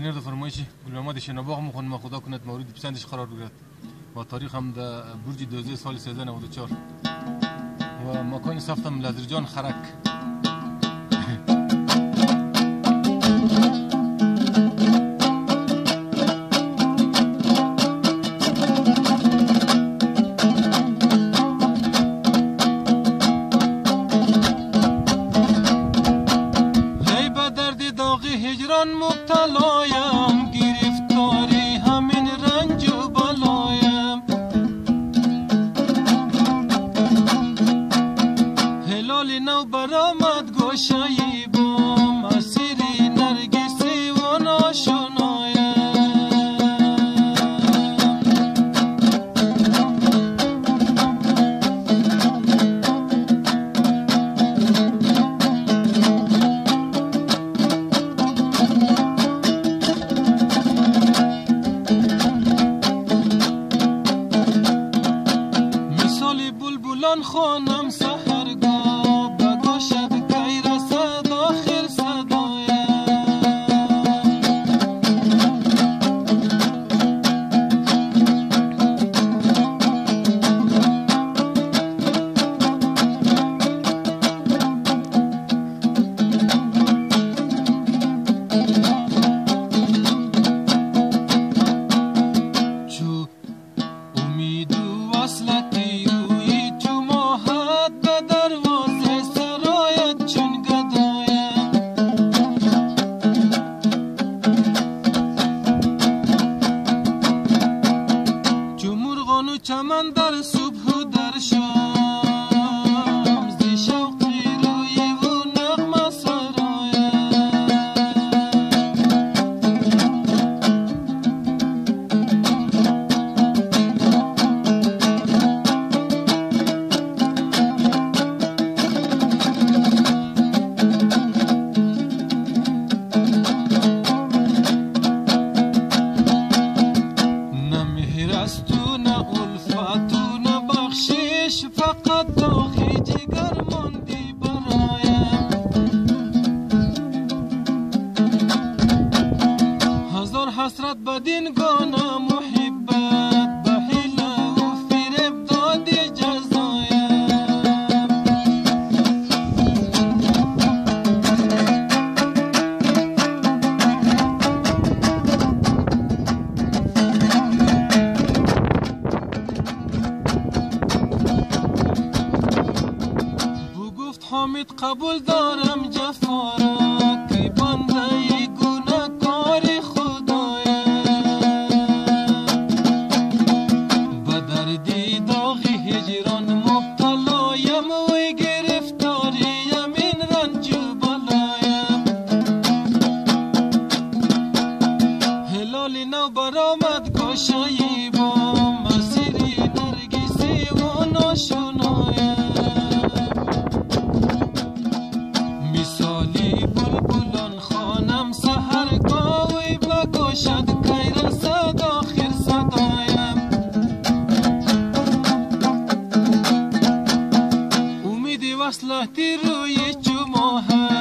انجینر در فرمایش گلمحمد شناباغ میخوانم خدا کند مورد پسندش قرار بگیرد و تاریخ هم در برج 12 سال 1394 و مکان ساختم لزرجان خرک. هجران مبتلایم گرفتاری همین رنج و بلایم هلال نو برآمد گوشه بام اسیری نرگسی و ناشنایم خانم سحرگاه بگوشد کی رسد آخر صدایم چو امید و وصلتی چمن در صبح و در شام زی شوقی روی و نغمه سرایم نه مهر است و نه الفتون بخشش فقط داخل جگر ماندی برایم هزار حسرت بدین گانا محبت به حیله و فریب دادی جزایم حامد قبول دارم جفا را کی بنده گناهکار خدایم به دردی داغ هجران مبتلایم و گرفتاریم این رنج و بلایم هلال نو برآمد گوشه بام اسیری نرگسی و ناشنایم مثالی بلبلان خانم سحرگاهی بگوشد کی رسد آخر صدایم امید وصلتی روی چو ماه